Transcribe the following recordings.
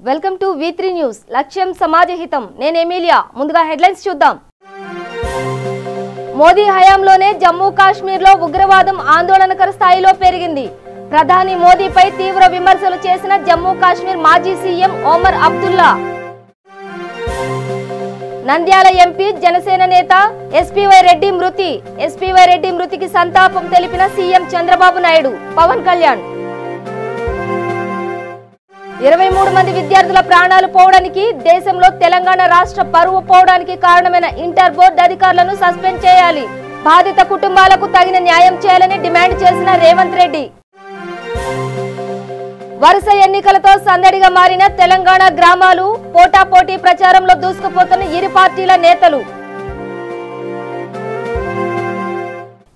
Welcome to V3 news. లక్ష్యం సమాజహితం. నేను Emilia. ముందుగా హెడ్లైన్స్ చూద్దాం. మోదీ హయాంలోనే జమ్మూ కాశ్మీర్లో ఉగ్రవాదం ఆందోళనకర స్థాయిలో పెరిగింది. ప్రధాని మోదీపై తీవ్ర విమర్శలు చేసిన జమ్మూ కాశ్మీర్ మాజీ సీఎం ఒమర్ అబ్దుల్లా. నంద్యాల ఎంపీ జనసేన నేత ఎస్పీవై రెడ్డి మృతి. ఎస్పీవై రెడ్డి మృతికి సంతాపం తెలిపిన సీఎం చంద్రబాబు నాయుడు, పవన్ కళ్యాణ్. 23 మంది విద్యార్థుల ప్రాణాలు పోవడానికి, దేశంలో తెలంగాణ రాష్ట్ర పరువు పోవడానికి కారణమైన ఇంటర్ బోర్డు అధికారులను సస్పెండ్ చేయాలి. బాధిత కుటుంబాలకు తగిన న్యాయం చేయాలని డిమాండ్ చేసిన రేవంత్ రెడ్డి. వరుస ఎన్నికలతో సందడిగా మారిన తెలంగాణ గ్రామాలు. పోటాపోటీ ప్రచారంలో దూసుకుపోతున్న ఇరు పార్టీల నేతలు.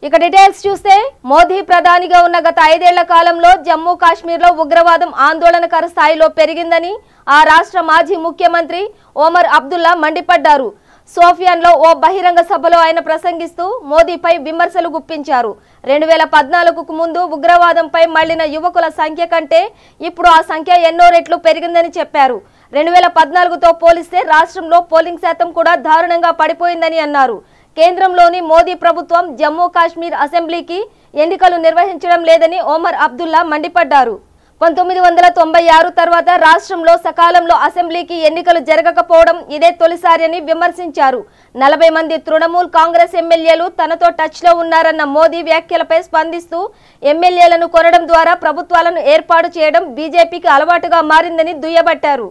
ఇక డీటెయిల్స్ చూస్తే, మోదీ ప్రధానిగా ఉన్న గత 5 ఏళ్ల కాలంలో జమ్మూ కాశ్మీర్లో ఉగ్రవాదం ఆందోళనకర స్థాయిలో పెరిగిందని ఆ రాష్ట్ర మాజీ ముఖ్యమంత్రి ఒమర్ అబ్దుల్లా మండిపడ్డారు. సోఫియాన్లో ఓ బహిరంగ సభలో ఆయన ప్రసంగిస్తూ మోదీపై విమర్శలు గుప్పించారు. 2014కు ముందు ఉగ్రవాదంపై మళ్లిన యువకుల సంఖ్య కంటే ఇప్పుడు ఆ సంఖ్య ఎన్నో రెట్లు పెరిగిందని చెప్పారు. 2014తో పోలిస్తే రాష్ట్రంలో పోలింగ్ శాతం కూడా దారుణంగా పడిపోయిందని అన్నారు. కేంద్రంలోని మోదీ ప్రభుత్వం జమ్మూ కాశ్మీర్ అసెంబ్లీకి ఎన్నికలు నిర్వహించడం లేదని ఒమర్ అబ్దుల్లా మండిపడ్డారు. 1996 తర్వాత రాష్ట్రంలో సకాలంలో అసెంబ్లీకి ఎన్నికలు జరగకపోవడం ఇదే తొలిసారి అని విమర్శించారు. 40 మంది తృణమూల్ కాంగ్రెస్ ఎమ్మెల్యేలు తనతో టచ్ లో ఉన్నారన్న మోదీ వ్యాఖ్యలపై స్పందిస్తూ ఎమ్మెల్యేలను కొనడం ద్వారా ప్రభుత్వాలను ఏర్పాటు చేయడం బీజేపీకి అలవాటుగా మారిందని దుయ్యబట్టారు.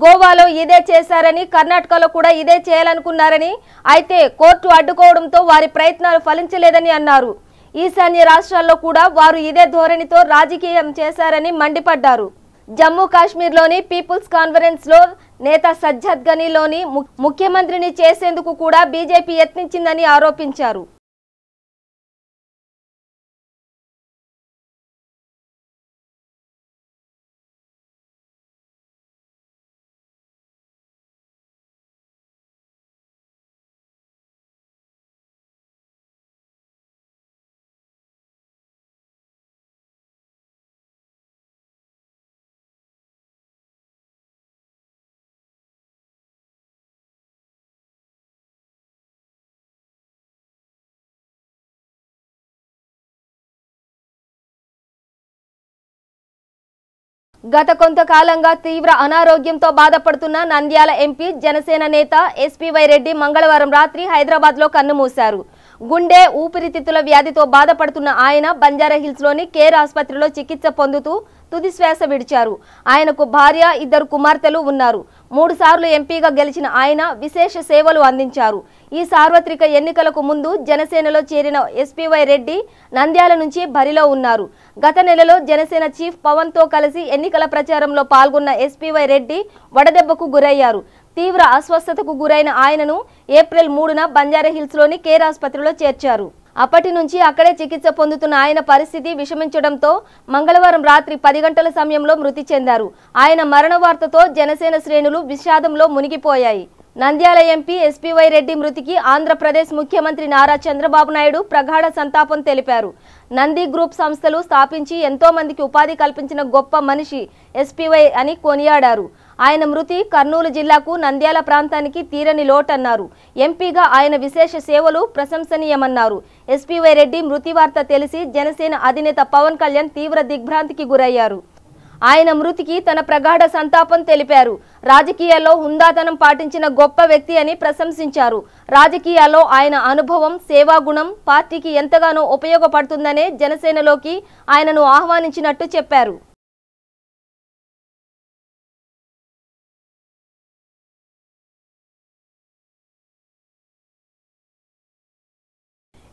గోవాలో ఇదే చేశారని, కర్ణాటకలో కూడా ఇదే చేయాలనుకున్నారని, అయితే కోర్టు అడ్డుకోవడంతో వారి ప్రయత్నాలు ఫలించలేదని అన్నారు. ఈశాన్య రాష్ట్రాల్లో కూడా వారు ఇదే ధోరణితో రాజకీయం చేశారని మండిపడ్డారు. జమ్మూ కాశ్మీర్లోని పీపుల్స్ కాన్ఫరెన్స్ లో నేత సజ్జద్ గనీలోని ముఖ్యమంత్రిని చేసేందుకు కూడా బీజేపీ యత్నించిందని ఆరోపించారు. గత కొంతకాలంగా తీవ్ర అనారోగ్యంతో బాధపడుతున్న నంద్యాల ఎంపీ జనసేన నేత ఎస్పీవై రెడ్డి మంగళవారం రాత్రి హైదరాబాద్ లో కన్నుమూశారు. గుండె ఊపిరితిత్తుల వ్యాధితో బాధపడుతున్న ఆయన బంజారాహిల్స్ లోని కేర్ ఆసుపత్రిలో చికిత్స పొందుతూ తుది శ్వాస విడిచారు. ఆయనకు భార్య, 2 కుమార్తెలు ఉన్నారు. 3 సార్లు ఎంపీగా గెలిచిన ఆయన విశేష సేవలు అందించారు. ఈ సార్వత్రిక ఎన్నికలకు ముందు జనసేనలో చేరిన ఎస్పీవై రెడ్డి నంద్యాల నుంచి బరిలో ఉన్నారు. గత నెలలో జనసేన చీఫ్ పవన్ తో కలిసి ఎన్నికల ప్రచారంలో పాల్గొన్న ఎస్పీవై రెడ్డి వడదెబ్బకు గురయ్యారు. తీవ్ర అస్వస్థతకు గురైన ఆయనను ఏప్రిల్ 3న బంజారాహిల్స్ లోని కేర్ ఆసుపత్రిలో చేర్చారు. అప్పటి నుంచి అక్కడే చికిత్స పొందుతున్న ఆయన పరిస్థితి విషమించడంతో మంగళవారం రాత్రి 10 గంటల సమయంలో మృతి చెందారు. ఆయన మరణ వార్తతో జనసేన శ్రేణులు విషాదంలో మునిగిపోయాయి. నంద్యాల ఎంపీ ఎస్పీవై రెడ్డి మృతికి ఆంధ్రప్రదేశ్ ముఖ్యమంత్రి నారా చంద్రబాబు నాయుడు ప్రగాఢ సంతాపం తెలిపారు. నంది గ్రూప్ సంస్థలు స్థాపించి ఎంతో మందికి ఉపాధి కల్పించిన గొప్ప మనిషి ఎస్పీవై అని కొనియాడారు. ఆయన మృతి కర్నూలు జిల్లాకు, నంద్యాల ప్రాంతానికి తీరని లోటన్నారు. ఎంపీగా ఆయన విశేష సేవలు ప్రశంసనీయమన్నారు. ఎస్పీవై రెడ్డి మృతి వార్త తెలిసి జనసేన అధినేత పవన్ కళ్యాణ్ తీవ్ర దిగ్భ్రాంతికి గురయ్యారు. ఆయన మృతికి తన ప్రగాఢ సంతాపం తెలిపారు. రాజకీయాల్లో హుందాతనం పాటించిన గొప్ప వ్యక్తి అని ప్రశంసించారు. రాజకీయాల్లో ఆయన అనుభవం, సేవాగుణం పార్టీకి ఎంతగానో ఉపయోగపడుతుందనే జనసేనలోకి ఆయనను ఆహ్వానించినట్టు చెప్పారు.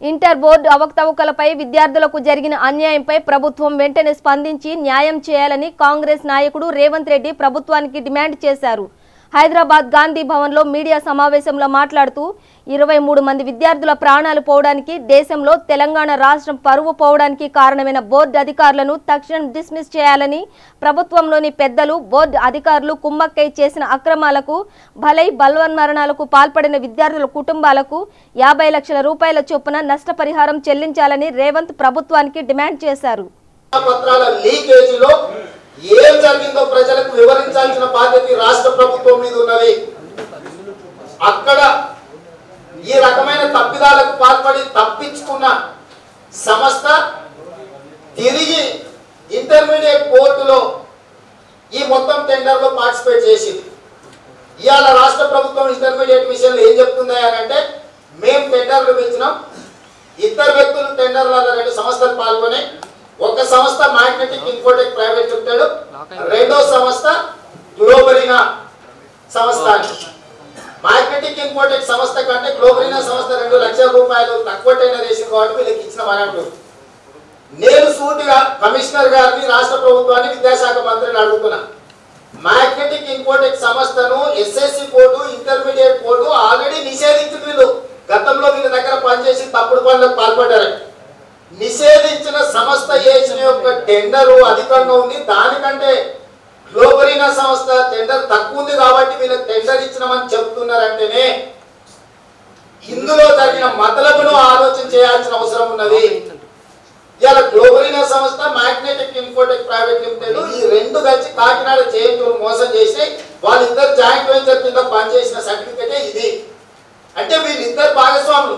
ఇంటర్ బోర్డు అవకతవకలపై విద్యార్థులకు జరిగిన అన్యాయంపై ప్రభుత్వం వెంటనే స్పందించి న్యాయం చేయాలని కాంగ్రెస్ నాయకుడు రేవంత్ రెడ్డి ప్రభుత్వానికి డిమాండ్ చేశారు. హైదరాబాద్ గాంధీ భవన్ లో మీడియా సమావేశంలో మాట్లాడుతూ 23 మంది విద్యార్థుల ప్రాణాలు పోవడానికి, దేశంలో తెలంగాణ రాష్ట్రం పరువు పోవడానికి కారణమైన బోర్డు అధికారులను తక్షణం డిస్మిస్ చేయాలని, ప్రభుత్వంలోని పెద్దలు, బోర్డు అధికారులు కుమ్మక్కై చేసిన అక్రమాలకు, బలై బలవన్మరణాలకు పాల్పడిన విద్యార్థుల కుటుంబాలకు 50 లక్షల రూపాయల చొప్పున నష్టపరిహారం చెల్లించాలని రేవంత్ ప్రభుత్వానికి డిమాండ్ చేశారు. ఏం జరిగిందో ప్రజలకు వివరించాల్సిన బాధ్యత రాష్ట్ర ప్రభుత్వం మీద ఉన్నది. అక్కడ ఈ రకమైన తప్పిదాలకు పాల్పడి తప్పించుకున్న సంస్థ తిరిగి ఇంటర్మీడియట్ కోర్టులో ఈ మొత్తం టెండర్లో పార్టిసిపేట్ చేసింది. ఇవాళ రాష్ట్ర ప్రభుత్వం ఇంటర్మీడియట్ విషయంలో ఏం చెప్తుంది అంటే, మేము టెండర్లు పిలిచినాం, ఇద్దరు వ్యక్తులు టెండర్లలో 2 సంస్థలు పాల్గొని, ఒక సంస్థ మ్యాగ్నెటిక్ ఇన్ఫోటెక్ ప్రైవేట్ లిమిటెడ్, రెండో సంస్థ గ్లోబలినా సంస్థ. మ్యాగ్నెటిక్ ఇన్ఫోటెక్ సంస్థ కంటే గ్లోబలినా సంస్థ 2 లక్షల రూపాయలు తక్కువ టెండర్ వేసింది కాబట్టి వీళ్ళకి ఇచ్చినామని అంటారు. నేను సూటిగా కమిషనర్ గారిని, రాష్ట్ర ప్రభుత్వాన్ని, విద్యాశాఖ మంత్రిని అడుగుతున్నా, మ్యాగ్నెటిక్ ఇన్ఫోటెక్ సంస్థను SSC board, intermediate board already నిషేధించింది. వీళ్ళు గతంలో వీళ్ళ దగ్గర పనిచేసి తప్పుడు పనులకు పాల్పడ్డారు. నిషేధించిన సంస్థ చేసిన యొక్క టెండరు అధికంగా ఉంది, దానికంటే గ్లోబలినా సంస్థ టెండర్ తక్కువ ఉంది కాబట్టి వీళ్ళకి టెండర్ ఇచ్చినామని చెప్తున్నారంటేనే ఇందులో జరిగిన మతలబును ఆలోచన చేయాల్సిన అవసరం ఉన్నది. ఇలా గ్లోబలినా సంస్థ, మ్యాగ్నెటిక్ ఇన్ఫోటెక్ ప్రైవేట్ లిమిటెడ్ ఈ 2 కలిసి కాకినాడ జేఎన్టీయూను మోసం చేసి వాళ్ళిద్దరు జాయింట్ వెంచర్ కింద పనిచేసిన సర్టిఫికెటే ఇది. అంటే వీళ్ళిద్దరు భాగస్వాములు.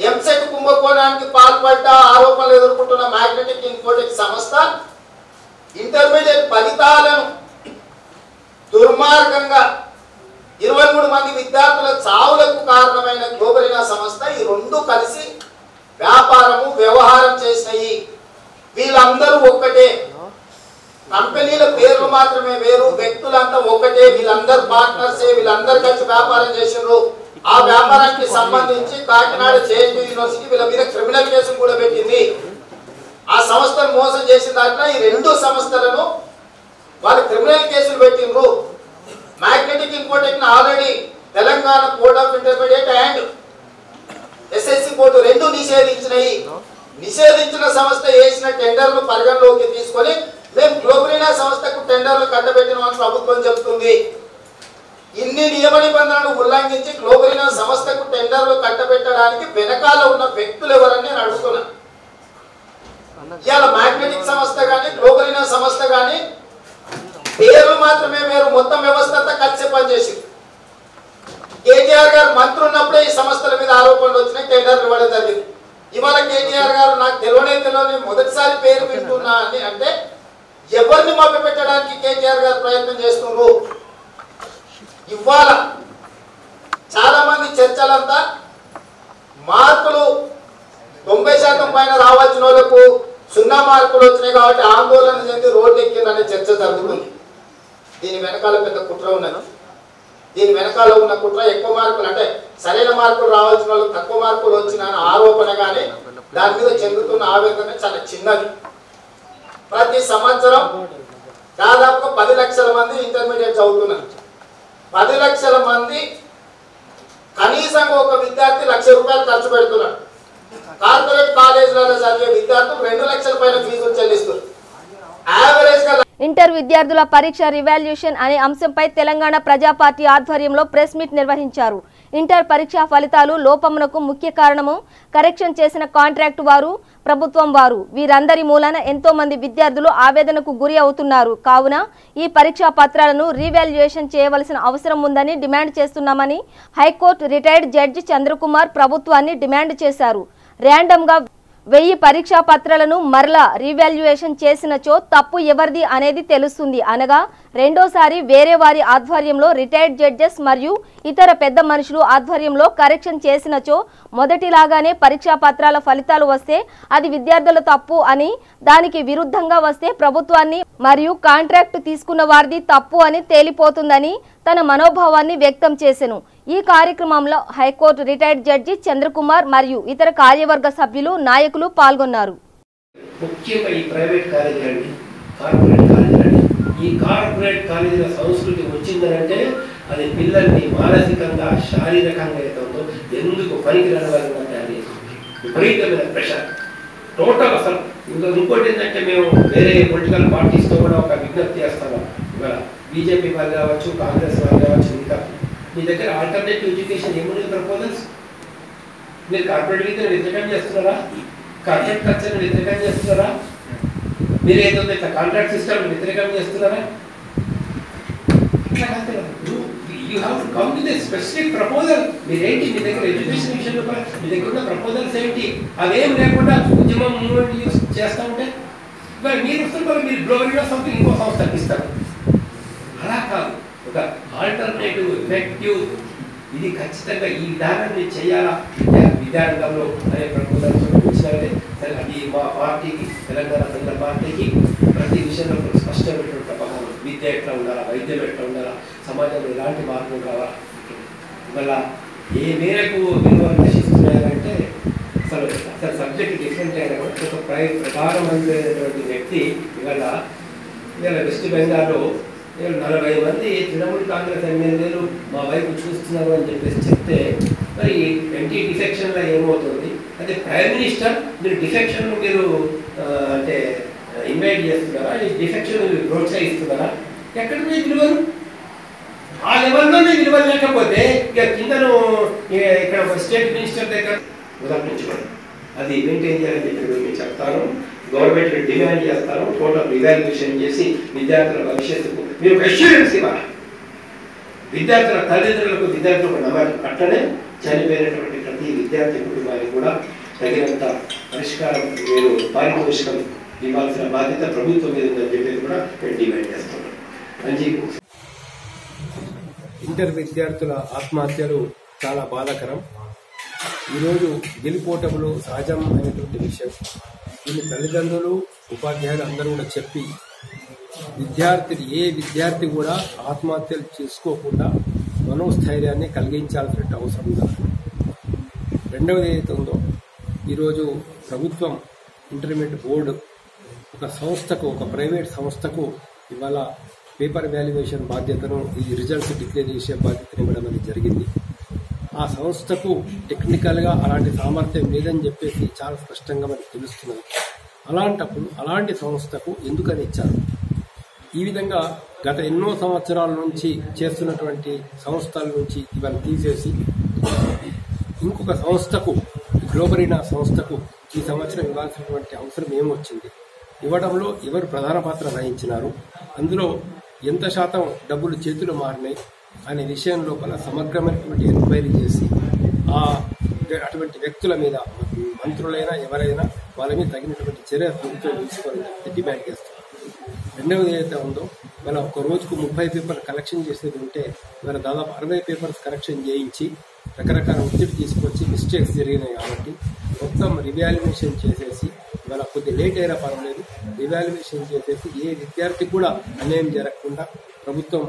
ఎంసెట్ కుంభకోణానికి పాల్పడ్డ ఆరోపణలు ఎదుర్కొంటున్న మ్యాగ్నెటిక్ ఇన్ఫోటెక్ సంస్థ ఇంటర్మీడియట్ ఫలితాలను దుర్మార్గంగా 23 మంది విద్యార్థుల చావులకు కారణమైన గ్లోబలినా సంస్థ ఈ 2 కలిసి వ్యాపారము వ్యవహారం చేసినాయి. వీళ్ళందరూ ఒక్కటే, కంపెనీల పేర్లు మాత్రమే వేరు, వ్యక్తులంతా ఒకటే, వీళ్ళందరూ పార్ట్నర్సే, వీళ్ళందరూ కలిసి వ్యాపారం చేసినారు. ఆ వ్యాపారానికి సంబంధించి కాకినాడ జేఎన్టీయూ యూనివర్సిటీ వీళ్ళ మీద క్రిమినల్ కేసులు కూడా పెట్టింది. ఆ సంస్థను మోసం చేసిన దాంట్లో ఈ 2 సంస్థలను వాళ్ళు క్రిమినల్ కేసులు పెట్టిండ్రు. Magnetic Infotech already Telangana board of intermediate and SSC board 2 నిషేధించినాయి. నిషేధించిన సంస్థ వేసిన టెండర్ను పరిగణలోకి తీసుకొని మేము గ్లోబలినా సంస్థకు టెండర్లు కట్టబెట్టినామని ప్రభుత్వం చెబుతుంది. ఇన్ని నియమ నిబంధనలు ఉల్లంఘించి గ్లోబలినా సంస్థకు టెండర్లు కట్టబెట్టడానికి వెనకాల ఉన్న వ్యక్తులు ఎవరని నేను అడుగుతున్నా. ఇవాళ మ్యాగ్నెటిక్ సంస్థ కానీ గ్లోబలినా సంస్థ కానీ పేర్లు మాత్రమే వేరు, మొత్తం వ్యవస్థ అంతా కలిసి పనిచేసింది. కేటీఆర్ గారు మంత్రి ఉన్నప్పుడే ఈ సంస్థల మీద ఆరోపణలు వచ్చినాయి, టెండర్లు ఇవ్వడం జరిగింది. ఇవాళ కేటీఆర్ గారు నాకు తెలియని మొదటిసారి పేరు వింటున్నా అని అంటే ఎవరిని మభ్యపెట్టడానికి కేటీఆర్ గారు ప్రయత్నం చేస్తున్నారు. ఇవాళ చాలా మంది చర్చలంతా మార్కులు 90% పైన రావాల్సిన వాళ్ళకు 0 మార్కులు వచ్చినాయి కాబట్టి ఆందోళన చెంది రోడ్డు ఎక్కిందనే చర్చ జరుగుతుంది. దీని వెనకాల పెద్ద కుట్ర ఉన్నది. దీని వెనకాల ఉన్న కుట్ర ఎక్కువ మార్కులు అంటే సరైన మార్కులు రావాల్సిన వాళ్ళు తక్కువ మార్కులు వచ్చిన ఆరోపణ కానీ దాని మీద చెందుతున్న ఆవేదన చాలా చిన్నది. ప్రతి సంవత్సరం దాదాపు 10 లక్షల మంది ఇంటర్మీడియట్ చదువుతున్నారు. 10 లక్షల మంది కనీసంగా ఒక విద్యార్థి ₹1,00,000 ఖర్చు పెడుతున్నాడు. కార్పొరేట్ కాలేజీలలో చదివే విద్యార్థులు 2 లక్షల పైన ఫీజులు చెల్లిస్తున్నారు. యావరేజ్ గా ఇంటర్ విద్యార్థుల పరీక్ష రివాల్యూషన్ అనే అంశంపై తెలంగాణ ప్రజా పార్టీ ఆధ్వర్యంలో ప్రెస్ మీట్ నిర్వహించారు. ఇంటర్ పరీక్షా ఫలితాలు లోపమునకు ముఖ్య కారణము కరెక్షన్ చేసిన కాంట్రాక్ట్ వారు, ప్రభుత్వం వారు. వీరందరి మూలన ఎంతో మంది విద్యార్థులు ఆవేదనకు గురి అవుతున్నారు. కావున ఈ పరీక్షా పత్రాలను రీవాల్యుయేషన్ చేయవలసిన అవసరం ఉందని డిమాండ్ చేస్తున్నామని హైకోర్టు రిటైర్డ్ జడ్జి చంద్రకుమార్ ప్రభుత్వాన్ని డిమాండ్ చేశారు. ర్యాండమ్గా 1000 పరీక్షా పత్రాలను మరలా రీవాల్యుయేషన్ చేసినచో తప్పు ఎవరిది అనేది తెలుస్తుంది అనగా రెండోసారి వేరే వారి ఆధ్వర్యంలో రిటైర్డ్ జడ్జెస్ మరియు ఇతర పెద్ద మనుషులు ఆధ్వర్యంలో కరెక్షన్ చేసినచో మొదటిలాగానే పరీక్షా పత్రాల ఫలితాలు వస్తే అది విద్యార్థుల తప్పు అని, దానికి విరుద్ధంగా వస్తే ప్రభుత్వాన్ని మరియు కాంట్రాక్ట్ తీసుకున్న వారిది తప్పు అని తేలిపోతుందని తన మనోభావాన్ని వ్యక్తం చేసెను. ఈ కార్యక్రమంలో హైకోర్టు రిటైర్డ్ జడ్జి చంద్రకుమార్ మరియు ఇతర కార్యవర్గ సభ్యులు, నాయకులు పాల్గొన్నారు. ముఖ్యంగా ఈ ప్రైవేట్ కాలేజీలండి, కార్పొరేట్ కాలేజీలండి, ఈ కార్పొరేట్ కాలేజీల సంస్కృతి వచ్చిందనంటే అది పిల్లల్ని మానసికంగా, శారీరకంగా అవుతుందో ఎందుకు పనికిరాని వారిగా తయారు చేస్తుంది. విపరీతమైన ప్రెషర్ టోటల్. అసలు ఇంకోటి ఏంటంటే మేము వేరే పొలిటికల్ పార్టీస్తో కూడా ఒక విజ్ఞప్తి చేస్తాము. ఇవాళ బీజేపీ వాళ్ళు కావచ్చు, కాంగ్రెస్ వాళ్ళు కావచ్చు, ఇంకా మీ దగ్గర ఆల్టర్నేటివ్ ఎడ్యుకేషన్ ఏముంది ప్రపోజల్స్? మీరు కార్పొరేట్ విద్యను వ్యతిరేకం చేస్తున్నారా? కార్పొరేట్ కల్చర్ని వ్యతిరేకం చేస్తున్నారా? మీరేదో ఇట్లా కాంట్రాక్ట్ సిస్టమ్ వ్యతిరేకం చేస్తున్నారా? You have to come to the specific proposal. మీరేంటి మీ దగ్గర ఎడ్యుకేషన్ విషయంలో మీ దగ్గర ఉన్న ప్రపోజల్స్ ఏంటి? అవేం లేకుండా ఉద్యమం మూవ్మెంట్ యూస్ చేస్తూ ఉంటే మరి మీరు వస్తున్నారు, మీరు గ్లోబల్గా సంథింగ్ ఇంకో సంస్థకి ఇస్తారు. అలా కాదు, ఒక ఆల్టర్నేటివ్ ఎఫెక్టివ్ ఇది ఖచ్చితంగా ఈ విధానాన్ని చేయాలా విద్యారంగంలో అనే ప్రపోజల్స్ వచ్చినారే. సరే, అది మా పార్టీకి, తెలంగాణ ప్రజల పార్టీకి ప్రతి విషయంలో స్పష్టమైనటువంటి అవగాహన. విద్య ఎట్లా ఉండాలా, వైద్యం ఎట్లా ఉండాలా, సమాజంలో ఎలాంటి మార్పులు కావాలా, ఇవాళ ఏ మేరకు విలువలు నశిస్తున్నాయంటే అసలు సబ్జెక్ట్ డిఫరెంట్ అయినా కూడా ఒక ప్రధానమంత్రి వ్యక్తి ఇవాళ వెస్ట్ బెంగాల్లో 40 మంది తృణమూల్ కాంగ్రెస్ ఎమ్మెల్యేలు మా వైపు చూస్తున్నారు అని చెప్పేసి చెప్తే మరి ఎంటీ డిఫెక్షన్లో ఏమవుతుంది? అదే ప్రైమ్ మినిస్టర్ మీరు డిఫెక్షన్ మీరు అంటే ఇన్వైట్ చేస్తున్నారా, డిఫెక్షన్ ప్రోత్సహిస్తున్నారా? ఎక్కడ విలువలు? ఆ లెవెల్లోనే విలువలు లేకపోతే ఇక కిందను ఇక్కడ స్టేట్ మినిస్టర్ దగ్గర ఉదాహరించుకోండి. అది మెయింటైన్ చేయాలని చెప్పి నేను చెప్తాను. గవర్నమెంట్ డిమాండ్ చేస్తాను, టోటల్ రివాల్యుయేషన్ చేసి విద్యార్థుల భవిష్యత్తుకు మీరు అష్యూరెన్స్ ఇవ్వాలి. విద్యార్థుల తల్లిదండ్రులకు విద్యార్థులకు నమ్మకం కట్టనే చనిపోయినటువంటి ప్రతి విద్యార్థి కుటుంబానికి కూడా తగినంత పరిష్కారం మీరు పారితోషికం ఇవ్వాల్సిన బాధ్యత ప్రభుత్వం మీద ఉందని చెప్పేది కూడా నేను డిమాండ్ చేస్తున్నాను. అంజీకు ఇంటర్ విద్యార్థుల ఆత్మహత్యలు చాలా బాధాకరం. ఈరోజు గెలిపోవటంలో సహజం అనేటువంటి విషయం. దీన్ని తల్లిదండ్రులు, ఉపాధ్యాయులు అందరూ కూడా చెప్పి ఏ విద్యార్థి కూడా ఆత్మహత్యలు చేసుకోకుండా మనోస్థైర్యాన్ని కలిగించాల్సిన అవసరం ఉంది. రెండవది ఏదైతే ఉందో, ఈరోజు ప్రభుత్వం ఇంటర్మీడియట్ బోర్డు ఒక సంస్థకు, ఒక ప్రైవేట్ సంస్థకు ఇవాళ పేపర్ వాల్యుయేషన్ బాధ్యతను, ఈ రిజల్ట్స్ డిక్లేర్ చేసే బాధ్యతను ఇవ్వడం అనేది జరిగింది. ఆ సంస్థకు టెక్నికల్గా అలాంటి సామర్థ్యం లేదని చెప్పేసి చాలా స్పష్టంగా మనకు తెలుస్తున్నది. అలాంటప్పుడు అలాంటి సంస్థకు ఎందుకని ఇచ్చారు? ఈ విధంగా గత ఎన్నో సంవత్సరాల నుంచి చేస్తున్నటువంటి సంస్థల నుంచి ఇవన్నీ తీసేసి ఇంకొక సంస్థకు, గ్లోబరీనా సంస్థకు ఈ సంవత్సరం ఇవ్వాల్సినటువంటి అవసరం ఏమొచ్చింది? ఇవ్వడంలో ఎవరు ప్రధాన పాత్ర వహించినారు, అందులో ఎంత శాతం డబ్బులు చేతులు మారినాయి అనే విషయం లోపల సమగ్రమైనటువంటి ఎంక్వైరీ చేసి అటువంటి వ్యక్తుల మీద, మంత్రులైనా ఎవరైనా వాళ్ళ మీద తగినటువంటి చర్య ప్రభుత్వం తీసుకోవాలని డిమాండ్ చేస్తారు. రెండవది ఏదైతే ఉందో, మన ఒక రోజుకు 30 పేపర్లు కలెక్షన్ చేసేది ఉంటే మన దాదాపు 60 పేపర్స్ కరెక్షన్ చేయించి రకరకాల ఒత్తిడి తీసుకొచ్చి మిస్టేక్స్ జరిగినాయి కాబట్టి మొత్తం రివాల్యుయేషన్ చేసేసి, ఇవాళ కొద్ది లేట్ అయినా పర్వాలేదు, రివాల్యుయేషన్ చేసేసి ఏ విద్యార్థికి కూడా అన్యాయం జరగకుండా ప్రభుత్వం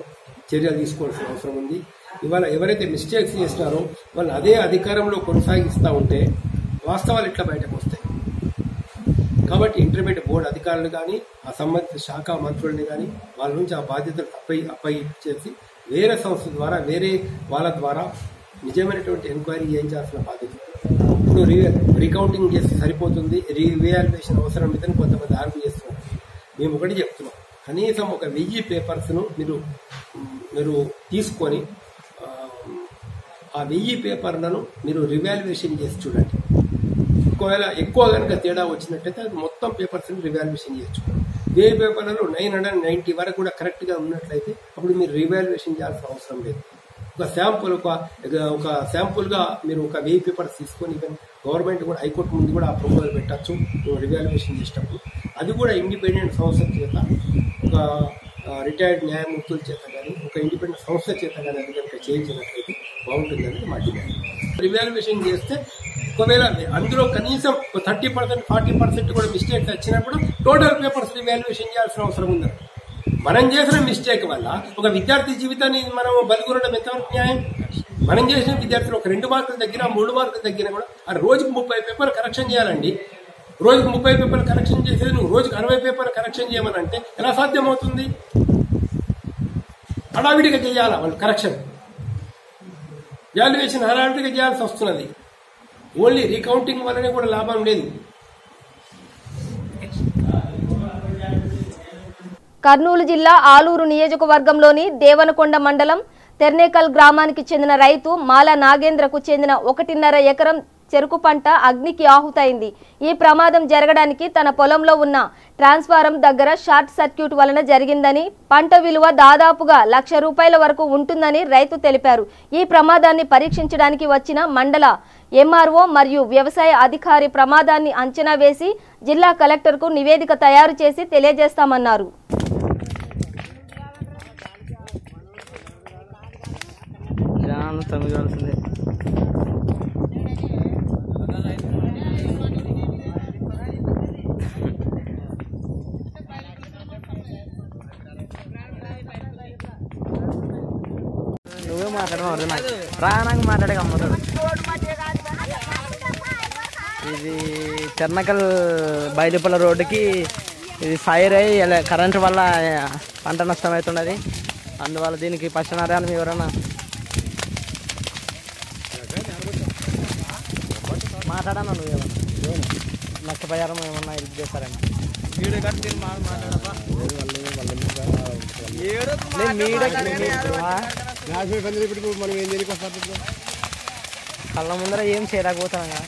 చర్యలు తీసుకోవాల్సిన అవసరం ఉంది. ఇవాళ ఎవరైతే మిస్టేక్స్ చేసినారో వాళ్ళు అదే అధికారంలో కొనసాగిస్తూ ఉంటే వాస్తవాలు ఎట్లా బయటకు వస్తాయి? కాబట్టి ఇంటర్మీడియట్ బోర్డు అధికారులు కానీ, ఆ సంబంధిత శాఖ మంత్రుల్ని కానీ వాళ్ళ నుంచి ఆ బాధ్యతలు అప్పగించేసి వేరే సంస్థ ద్వారా, వేరే వాళ్ళ ద్వారా నిజమైనటువంటి ఎంక్వైరీ చేయించాల్సిన బాధ్యత. ఇప్పుడు రీకౌంటింగ్ చేస్తే సరిపోతుంది, రీవాల్యుయేషన్ అవసరం లేదని కొంతమంది ఆర్గ్యూ చేస్తున్నారు. మేము ఒకటి చెప్తున్నాం, కనీసం ఒక 1000 పేపర్స్ను మీరు తీసుకొని ఆ 1000 పేపర్లను మీరు రివాల్యుయేషన్ చేసి చూడండి. ఒకవేళ ఎక్కువ కనుక తేడా వచ్చినట్టయితే అది మొత్తం పేపర్స్ని రివాల్యుయేషన్ చేయొచ్చు. 1000 పేపర్లలో 990 వరకు కూడా కరెక్ట్గా ఉన్నట్లయితే అప్పుడు మీరు రివాల్యుయేషన్ చేయాల్సిన అవసరం లేదు. ఒక శాంపుల్గా మీరు ఒక 1000 పేపర్స్ తీసుకొని గవర్నమెంట్ కూడా, హైకోర్టు ముందు కూడా ఆ ప్రపోజల్ పెట్టచ్చు రివాల్యుయేషన్ చేసేటప్పుడు. అది కూడా ఇండిపెండెంట్ సంస్థ చేత, ఒక రిటైర్డ్ న్యాయమూర్తుల చేత కానీ, ఒక ఇండిపెండెంట్ సంస్థ చేత కానీ అది కనుక చేయించినట్లయితే బాగుంటుందని మా డిమాండ్. రివాల్యుయేషన్ చేస్తే ఒకవేళ అందులో కనీసం 30%, 40% కూడా మిస్టేక్స్ వచ్చినప్పుడు టోటల్ పేపర్స్ రివాల్యుయేషన్ చేయాల్సిన అవసరం ఉందని. మనం చేసిన మిస్టేక్ వల్ల ఒక విద్యార్థి జీవితాన్ని మనం బలిగొనడం ఎంతవరకు న్యాయం? మనం చేసిన విద్యార్థులు ఒక 2 మార్కులు తగ్గినా, 3 మార్కులు తగ్గినా కూడా ఆ రోజుకు 30 పేపర్లు కరెక్షన్ చేయాలండి. రోజుకు 30 పేపర్లు కరెక్షన్ చేసేది నువ్వు రోజుకు 60 పేపర్లు కరెక్షన్ చేయమని అంటే ఎలా సాధ్యమవుతుంది? హడావిడిగా చేయాలా వాళ్ళు కరెక్షన్, వాల్యుయేషన్ హడావిడిగా చేయాల్సి వస్తున్నది. ఓన్లీ రీకౌంటింగ్ వల్లనే కూడా లాభం లేదు. కర్నూలు జిల్లా ఆలూరు నియోజకవర్గంలోని దేవనకొండ మండలం తెర్నేకల్ గ్రామానికి చెందిన రైతు మాల నాగేంద్రకు చెందిన 1.5 ఎకరం చెరుకు పంట అగ్నికి ఆహుతైంది. ఈ ప్రమాదం జరగడానికి తన పొలంలో ఉన్న ట్రాన్స్ఫారం దగ్గర షార్ట్ సర్క్యూట్ వలన జరిగిందని, పంట విలువ దాదాపుగా ₹1,00,000 వరకు ఉంటుందని రైతు తెలిపారు. ఈ ప్రమాదాన్ని పరీక్షించడానికి వచ్చిన మండల ఎంఆర్ఓ మరియు వ్యవసాయ అధికారి ప్రమాదాన్ని అంచనా వేసి జిల్లా కలెక్టర్కు నివేదిక తయారు చేసి తెలియజేస్తామన్నారు. నువ్వే మాట్లాడమవుతుంది నాకు ప్రాణంగా మాట్లాడే అమ్ముతాడు. ఇది చెర్నకల్ బయలుపల్ల రోడ్డుకి ఇది ఫైర్ అయ్యి కరెంటు వల్ల పంట నష్టం అవుతున్నది. అందువల్ల దీనికి పశ్చిమారాన్ని ఎవరన్నా మాట్లాడాను. నువ్వేమన్నా నష్టపరిహారం ఏమన్నా ఇది చేస్తారని కళ్ళ ముందర ఏం చేయలేకపోతాం కదా.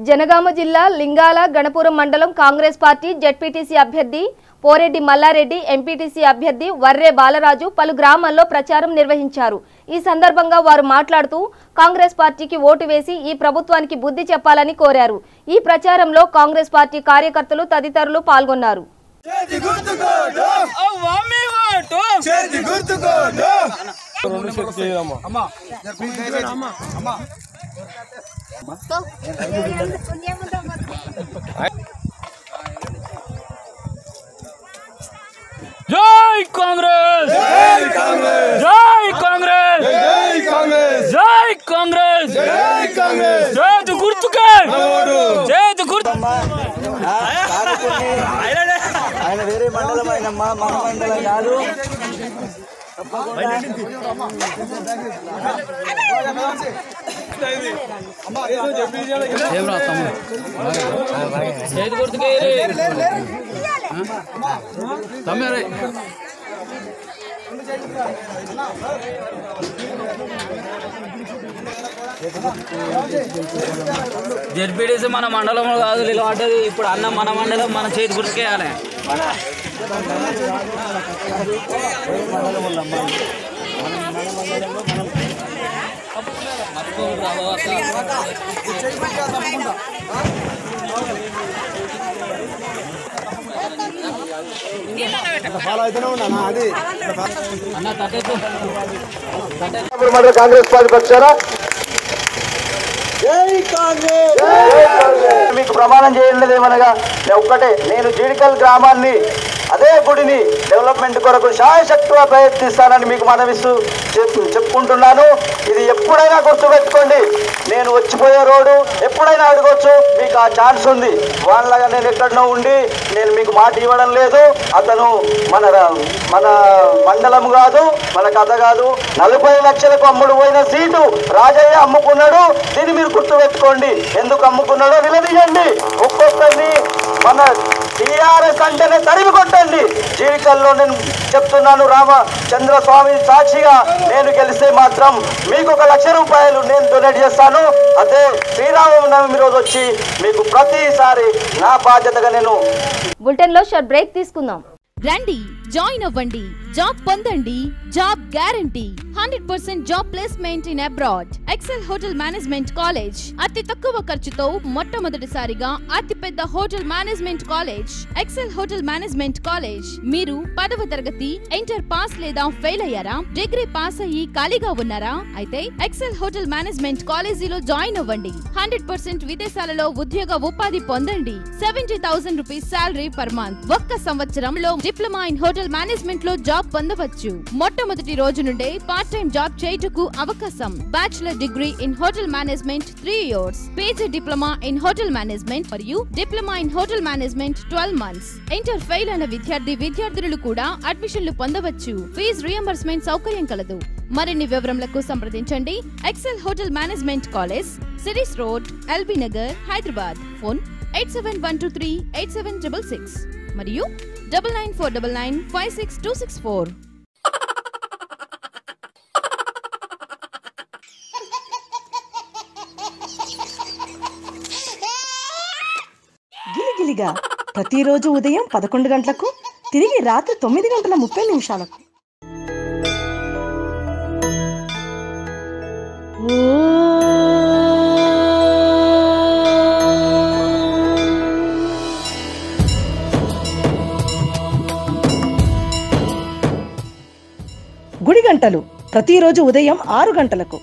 జనగామ జిల్లా లింగాల గణపురం మండలం కాంగ్రెస్ పార్టీ జెడ్పీటీసీ అభ్యర్థి పోరెడ్డి మల్లారెడ్డి, ఎంపీటీసీ అభ్యర్థి వర్రే బాలరాజు పలు గ్రామాల్లో ప్రచారం నిర్వహించారు. ఈ సందర్భంగా వారు మాట్లాడుతూ కాంగ్రెస్ పార్టీకి ఓటు వేసి ఈ ప్రభుత్వానికి బుద్ధి చెప్పాలని కోరారు. ఈ ప్రచారంలో కాంగ్రెస్ పార్టీ కార్యకర్తలు తదితరులు పాల్గొన్నారు. జై కాంగ్రెస్, జై కాంగ్రెస్, జై కాంగ్రెస్, జై కాంగ్రెస్, జై కాంగ్రెస్, జై కాంగ్రెస్, జై గుర్తుకే జై గుర్తు. ఆయన వేరే మండలం, ఆయన మన మండలం కాదు. జై గుర్తుకే జెడ్పీటీసీ మన మండలంలో కాదు నిలబడ్డది. ఇప్పుడు అన్న మన మండలం, మన చేతి గుర్తుకేయాలి. కాంగ్రెస్ పార్టీ పక్షాన మీకు ప్రమాణం చేయలేదు ఏమనగా ఒక్కటే, నేను జీడికల్ గ్రామాన్ని అదే గుడిని డెవలప్మెంట్ కొరకు శాయశక్తిగా ప్రయత్నిస్తానని మీకు మనవిస్తూ చెప్పుకుంటున్నాను. ఇది ఎప్పుడైనా గుర్తుపెట్టుకోండి. నేను వచ్చిపోయే రోడ్డు ఎప్పుడైనా అడగొచ్చు, మీకు ఆ ఛాన్స్ ఉంది. వాళ్ళగా నేను ఎక్కడనో ఉండి నేను మీకు మాట ఇవ్వడం లేదు. అతను మన మండలం కాదు, మన కథ కాదు. 40 లక్షలకు అమ్ముడు పోయిన సీటు రాజయ్య అమ్ముకున్నాడు. దీన్ని మీరు గుర్తుపెట్టుకోండి. ఎందుకు అమ్ముకున్నాడో నిలదీయండి. ఒక్కొక్కరిని మన టీఆర్ఎస్ అంటేనే తరిమి కొట్టండి. జీవితంలో నేను చెప్తున్నాను, రామచంద్ర స్వామి సాక్షిగా నేను గెలిస్తే మాత్రం మీకు ₹1,00,000 నేను డొనేట్ చేస్తాను. అదే శ్రీరామనవమి రోజు వచ్చి మీకు ప్రతిసారి నా బాధ్యతగా నేను. బులెటిన్ లో షార్ట్ బ్రేక్ తీసుకుందాం. రండి, జాయిన్ అవ్వండి, జాబ్ పొందండి, job guarantee, 100% job placement in abroad. Excel hotel management college, అతి తక్కువ ఖర్చుతో మొట్టమొదటిసారిగా అతిపెద్ద hotel management college. Excel hotel management college. మీరు 10వ తరగతి ఇంటర్ పాస్ లేదా ఫెయిల్ అయ్యారా? డిగ్రీ పాస్ అయ్యి ఖాళీగా ఉన్నారా? అయితే ఎక్సెల్ హోటల్ మేనేజ్మెంట్ కాలేజీలో జాయిన్ అవ్వండి. 100% విదేశాలలో ఉద్యోగ ఉపాధి పొందండి. ₹70,000 సాలరీ పర్ మంత్. ఒక్క సంవత్సరంలో డిప్లొమా ఇన్ హోటల్ మేనేజ్మెంట్ లో జాబ్ పొందవచ్చు. మొట్టమొదటి రోజు నుండే పార్ట్ టైం జాబ్ చేయుటకు అవకాశం. Bachelor degree in hotel management 3 years, PG diploma in hotel management మరియు diploma in hotel management 12 months. Inter fail అయిన విద్యార్థులు కూడా అడ్మిషన్లు పొందవచ్చు. ఫీజు రియంబర్స్మెంట్ సౌకర్యం కలదు. మరిన్ని వివరములకు సంప్రదించండి ఎక్సెల్ హోటల్ మేనేజ్మెంట్ కాలేజ్, సిరీస్ రోడ్, ఎల్బీ నగర్, హైదరాబాద్. ఫోన్ 8712387666 మరియు 9949956264. గిలిగిలిగా ప్రతిరోజు ఉదయం 11 గంటలకు, తిరిగి రాత్రి 9:30 గుడి గంటలు ప్రతిరోజు ఉదయం 6 గంటలకు.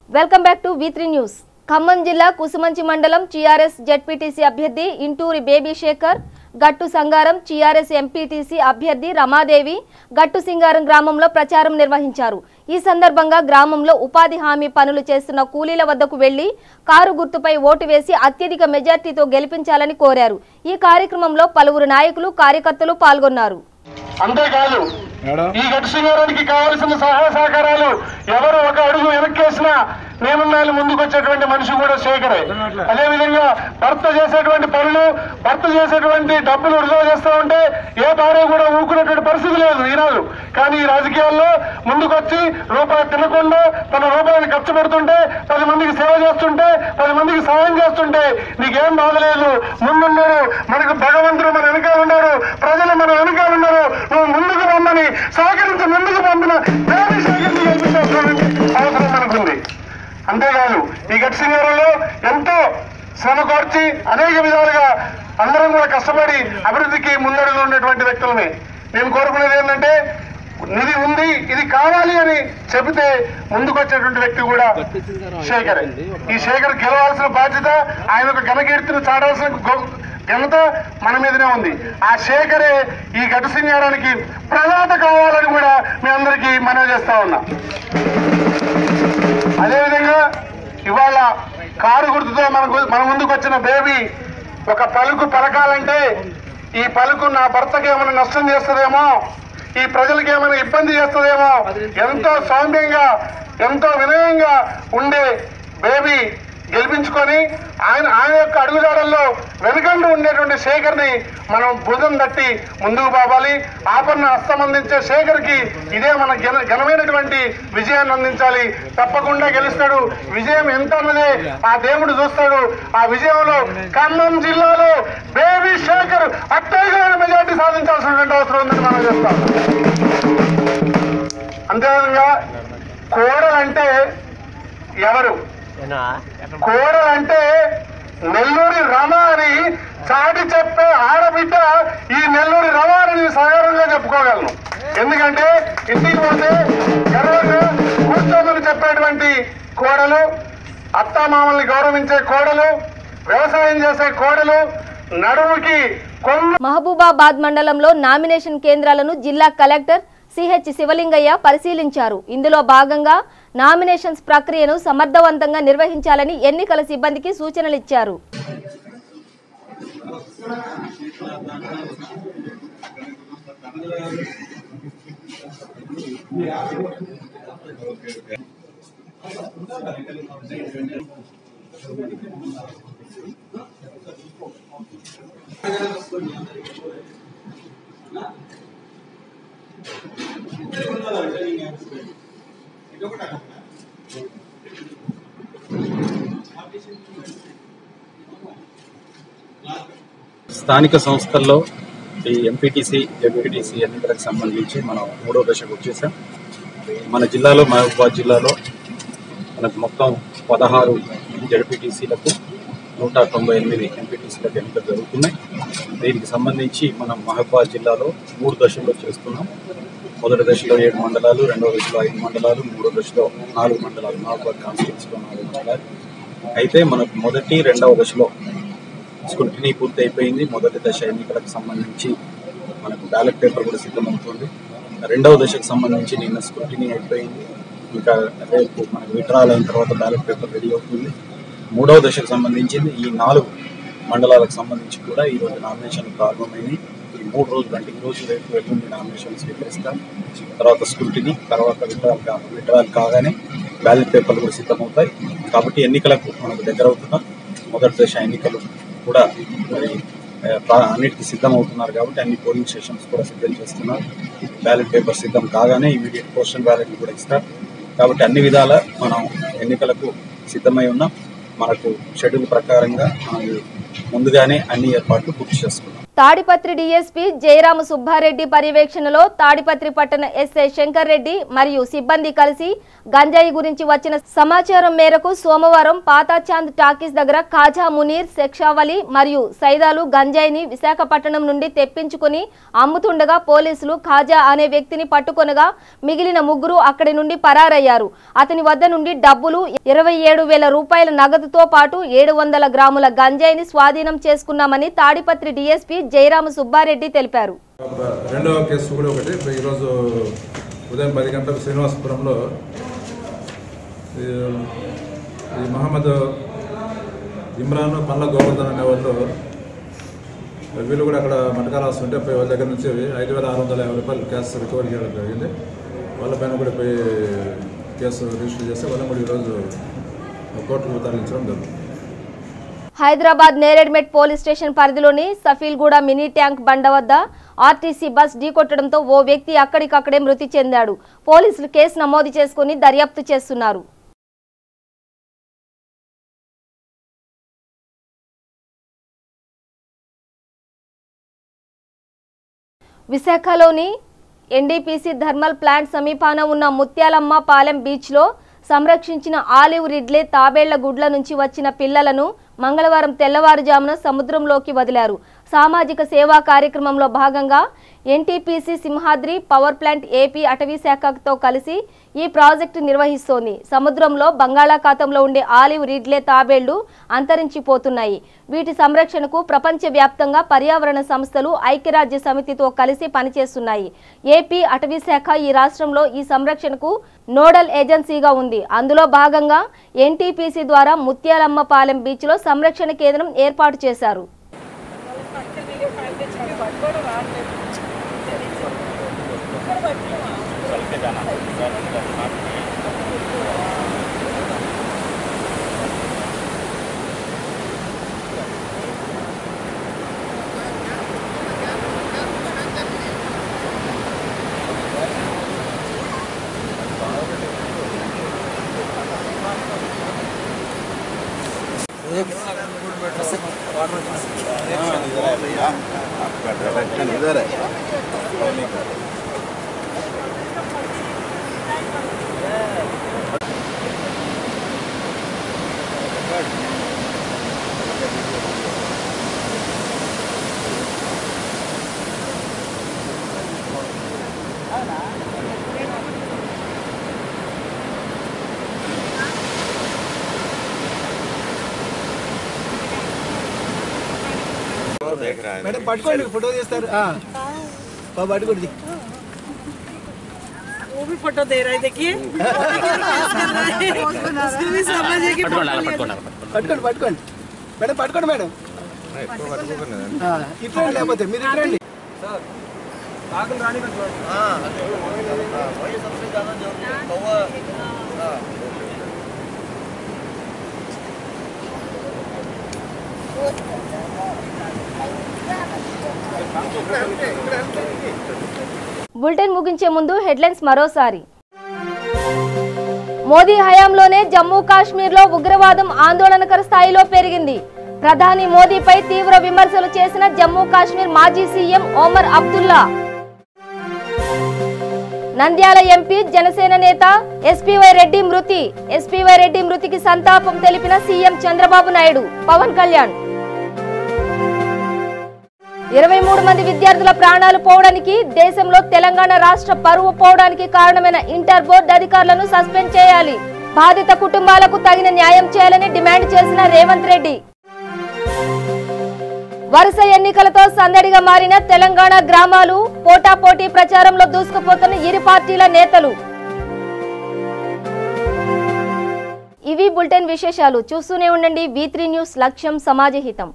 Welcome back to V3 news. Khammam జిల్లా కుసుమంచి మండలం టీఆర్ఎస్ జెడ్పీటీసీ అభ్యర్థి ఇంటూరి బేబీ శేఖర్, గట్టు సంగారం టీఆర్ఎస్ ఎంపీటీసీ అభ్యర్థి రమాదేవి గట్టు సింగారం గ్రామంలో ప్రచారం నిర్వహించారు. ఈ సందర్భంగా గ్రామంలో ఉపాధి హామీ పనులు చేస్తున్న కూలీల వద్దకు వెళ్లి కారు గుర్తుపై ఓటు వేసి అత్యధిక మెజార్టీతో గెలిపించాలని కోరారు. ఈ కార్యక్రమంలో పలువురు నాయకులు, కార్యకర్తలు పాల్గొన్నారు. అంతేకాదు ఈ గట్టు సింగారానికి కావలసిన సహాయ సహకారాలు ఎవరు ఒక అడుగు వెనక్కేసినా నేనున్నాను ముందుకు వచ్చేటువంటి మనిషి కూడా శేఖరే. అదేవిధంగా భర్త చేసేటువంటి పనులు, భర్త చేసేటువంటి డబ్బులు వృధా చేస్తూ ఉంటే ఏ భార్య కూడా ఊరుకునేటువంటి పరిస్థితి లేదు ఈనాడు. కానీ ఈ రాజకీయాల్లో ముందుకొచ్చి రూపాయి తినకుండా తన రూపాయిని ఖర్చు పెడుతుంటే, 10 మందికి సేవ చేస్తుంటే, 10 మందికి సహాయం చేస్తుంటే నీకేం బాధలేదు. ముందున్నారు, మనకు భగవంతుడు మన వెనకాల ఉన్నారు, ప్రజలు మన వెనకాల ఉన్నారు, నువ్వు ముందుకు రమ్మని సహకరించి ముందుకు పంపిన అవసరం మనకుంది. అంతేకాదు ఈ గట్టు సింగారంలో ఎంతో శ్రమ కోర్చి అనేక విధాలుగా అందరం కూడా కష్టపడి అభివృద్ధికి ముందడుగు ఉన్నటువంటి వ్యక్తులని. నేను కోరుకునేది ఏంటంటే, నిధి ఉంది, ఇది కావాలి అని చెబితే ముందుకొచ్చేటువంటి వ్యక్తి కూడా శేఖర్. ఈ శేఖర్ గెలవాల్సిన బాధ్యత, ఆయన ఒక ఘనకీర్తిని చాటాల్సిన ఘనత మన మీదనే ఉంది. ఆ శేఖరే ఈ గట్టు సింగారానికి ప్రదాత కావాలని కూడా మీ అందరికీ మనవి చేస్తా ఉన్నా. అదేవిధంగా ఇవాళ కారు గుర్తుతో మన ముందుకు వచ్చిన బేబీ ఒక పలుకు పలకాలంటే, ఈ పలుకు నా భర్తకి ఏమైనా నష్టం చేస్తుందేమో, ఈ ప్రజలకు ఏమైనా ఇబ్బంది చేస్తుందేమో, ఎంతో సౌమ్యంగా ఎంతో వినయంగా ఉండే బేబీ గెలిపించుకొని ఆయన యొక్క అడుగుదారుల్లో వెనుకండు ఉండేటువంటి శేఖర్ని మనం భుజం తట్టి ముందుకు పోవాలి. ఆపన్న హస్తం అందించే శేఖర్కి ఇదే మన ఘనమైనటువంటి విజయాన్ని అందించాలి. తప్పకుండా గెలుస్తాడు. విజయం ఎంత అన్నదే ఆ దేవుడు చూస్తాడు. ఆ విజయంలో ఖమ్మం జిల్లాలో బేబీ శేఖర్ అత్యధికమైన మెజార్టీ సాధించాల్సినటువంటి అవసరం ఉందని మనం చెప్తాం. అంతేవిధంగా కోడలంటే ఎవరు? కోడలంటే నెల్లూరి రమ అని చాటి చెప్పే ఆడబిడ్డ ఈ నెల్లూరి రమ అని సగర్వంగా చెప్పుకోగలను. ఎందుకంటే ఇంటికి పోతే గర్వంగా కూర్చోమని చెప్పేటువంటి కోడలు, అత్తామామల్ని గౌరవించే కోడలు, వ్యవసాయం చేసే కోడలు, నడుముకి మహబూబాబాద్ మండలంలో నామినేషన్ కేంద్రాలను జిల్లా కలెక్టర్ సిహెచ్ శివలింగయ్య పరిశీలించారు. ఇందులో భాగంగా నామినేషన్స్ ప్రక్రియను సమర్థవంతంగా నిర్వహించాలని ఎన్నికల సిబ్బందికి సూచనలు ఇచ్చారు. స్థానిక సంస్థల్లో ఈ ఎంపీటీసీ, జెడ్పీటీసీ ఎన్నికలకు సంబంధించి మనం 3వ దశకు వచ్చేసాం. మన జిల్లాలో, మహబూబాబాద్ జిల్లాలో మనకు మొత్తం 16 జెడ్పీటీసీలకు 198 ఎంపీటీసీలకు ఎన్నికలు జరుగుతున్నాయి. దీనికి సంబంధించి మనం మహబూబాబాద్ జిల్లాలో 3 దశల్లో చేస్తున్నాం. మొదటి దశలో 7 మండలాలు, రెండవ దశలో 5 మండలాలు, మూడో దశలో 4 మండలాలు, మహబూబాబాద్ కాన్స్టిట్యూన్సీలో 4 మండలాలు. అయితే మనకు మొదటి, రెండవ దశలో స్క్రూటినీ పూర్తి అయిపోయింది. మొదటి దశ ఎన్నికలకు సంబంధించి మనకు బ్యాలెట్ పేపర్ కూడా సిద్ధమవుతుంది. రెండవ దశకు సంబంధించి నిన్న స్క్రూటినీ అయిపోయింది. ఇంకా రేపు మనకు విడ్రాల్ అయిన తర్వాత బ్యాలెట్ పేపర్ రెడీ అవుతుంది. మూడవ దశకు సంబంధించింది ఈ 4 మండలాలకు సంబంధించి కూడా ఈరోజు నామినేషన్లు ప్రారంభమైంది. ఈ 3 రోజులు అంటే ఈ రోజు రేపు ఎల్లుండి నామినేషన్ స్వీకరిస్తాం. తర్వాత స్క్రూటినీ, తర్వాత విత్డ్రాల్ కాగానే బ్యాలెట్ పేపర్లు కూడా సిద్ధమవుతాయి. కాబట్టి ఎన్నికలకు మనకు దగ్గర అవుతున్నాం. మొదటి దశ ఎన్నికలు కూడా మరి అన్నిటికీ సిద్ధం అవుతున్నారు. కాబట్టి అన్ని పోలింగ్ స్టేషన్స్ కూడా సిద్ధం చేస్తున్నారు. బ్యాలెట్ పేపర్ సిద్ధం కాగానే ఇమీడియట్ పోస్టల్ బ్యాలెట్ కూడా ఇస్తారు. కాబట్టి అన్ని విధాల మనం ఎన్నికలకు సిద్ధమై ఉన్నాం. మనకు షెడ్యూల్ ప్రకారంగా మనం ముందుగానే అన్ని ఏర్పాట్లు పూర్తి చేసుకున్నాం. తాడిపత్రి డీఎస్పీ జయరామ సుబ్బారెడ్డి పర్యవేక్షణలో తాడిపత్రి పట్టణ ఎస్ఐ శంకర్ రెడ్డి మరియు సిబ్బంది కలిసి గంజాయి గురించి వచ్చిన సమాచారం మేరకు సోమవారం పాతాచాంద్ టాకీస్ దగ్గర ఖాజా మునీర్, శేక్షావలి మరియు సైదాలు గంజాయిని విశాఖపట్నం నుండి తెప్పించుకుని అమ్ముతుండగా పోలీసులు ఖాజా అనే వ్యక్తిని పట్టుకొనగా మిగిలిన ముగ్గురు అక్కడి నుండి పరారయ్యారు. అతని వద్ద నుండి డబ్బులు 27,000 రూపాయల నగదుతో పాటు 700 గ్రాముల గంజాయిని స్వాధీనం చేసుకున్నామని తాడిపత్రి డీఎస్పీ జయరామ సుబ్బారెడ్డి తెలిపారు. రెండవ కేసు కూడా ఒకటి ఈరోజు ఉదయం 10 గంటలకు శ్రీనివాసపురంలో ఈ మహమ్మద్ ఇమ్రాన్, పల్ల గోవర్ధన్ అనే వాళ్ళు వీళ్ళు కూడా అక్కడ మటకాలు వస్తుంటే వాళ్ళ దగ్గర నుంచి 5,650 రూపాయలు క్యాష్ రికవరీ చేయడం జరిగింది. వాళ్ళ పైన కూడా పోయి కేసు రిజిస్టర్ చేస్తే వాళ్ళని కూడా ఈరోజు కోర్టుకు తరలించడం జరుగుతుంది. హైదరాబాద్ నేరేడ్మెట్ పోలీస్ స్టేషన్ పరిధిలోని సఫీల్గూడ మినీ ట్యాంక్ బండ వద్ద ఆర్టీసీ బస్ ఢీకొట్టడంతో ఓ వ్యక్తి అక్కడికక్కడే మృతి చెందాడు. పోలీసులు కేసు నమోదు చేసుకుని దర్యాప్తు చేస్తున్నారు. విశాఖలోని ఎన్డీపీసీ థర్మల్ ప్లాంట్ సమీపాన ఉన్న ముత్యాలమ్మ పాలెం బీచ్లో సంరక్షించిన ఆలివ్ రిడ్లే తాబేళ్ల గుడ్ల నుంచి వచ్చిన పిల్లలను మంగళవారం తెల్లవారుజామున సముద్రంలోకి వదిలారు. సామాజిక సేవా కార్యక్రమంలో భాగంగా NTPC Simhadri power plant AP అటవీ శాఖతో కలిసి ఈ ప్రాజెక్టు నిర్వహిస్తోంది. సముద్రంలో బంగాళాఖాతంలో ఉండే ఆలివ్ రిడ్లే తాబేళ్లు అంతరించిపోతున్నాయి. వీటి సంరక్షణకు ప్రపంచవ్యాప్తంగా పర్యావరణ సంస్థలు ఐక్యరాజ్య సమితితో కలిసి పనిచేస్తున్నాయి. ఏపీ అటవీ శాఖ ఈ రాష్ట్రంలో ఈ సంరక్షణకు నోడల్ ఏజెన్సీగా ఉంది. అందులో భాగంగా ఎన్టీపీసీ ద్వారా ముత్యాలమ్మ పాలెం బీచ్లో సంరక్షణ కేంద్రం ఏర్పాటు చేశారు. మేడం పట్టుకోండి, ఫోటో తీస్తారు. పట్టుకోండి, वो भी फोटो दे रहा है. देखिए उसको भी समझ है कि పట్టుకోండి పట్టుకోండి మేడం, పట్టుకోండి మేడం. ఇట్లా లేకపోతే మీరు ఇట్లా రండి సార్. ఆకులు రాని బులెటిన్ ముగించే ముందు హెడ్లైన్స్ మరోసారి. మోదీ హయాంలోనే జమ్మూ కాశ్మీర్లో ఉగ్రవాదం ఆందోళనకర స్థాయిలో పెరిగింది. ప్రధాని మోదీపై తీవ్ర విమర్శలు చేసిన జమ్మూ కాశ్మీర్ మాజీ సీఎం ఒమర్ అబ్దుల్లా. నంద్యాల ఎంపీ జనసేన నేత ఎస్పీవై రెడ్డి మృతి. ఎస్పీవై రెడ్డి మృతికి సంతాపం తెలిపిన సీఎం చంద్రబాబు నాయుడు, పవన్ కళ్యాణ్. 23 మంది విద్యార్థుల ప్రాణాలు పోవడానికి, దేశంలో తెలంగాణ రాష్ట్ర పరువు పోవడానికి కారణమైన ఇంటర్ బోర్డు అధికారులను సస్పెండ్ చేయాలి. బాధిత కుటుంబాలకు తగిన న్యాయం చేయాలని డిమాండ్ చేసిన రేవంత్ రెడ్డి. వరుస ఎన్నికలతో సందడిగా మారిన తెలంగాణ గ్రామాలు, పోటాపోటీ ప్రచారంలో దూసుకుపోతున్న ఇరు పార్టీల నేతలు. ఇవి బులెటిన్ విశేషాలు. చూస్తూనే ఉండండి V3 న్యూస్, లక్ష్యం సమాజహితం.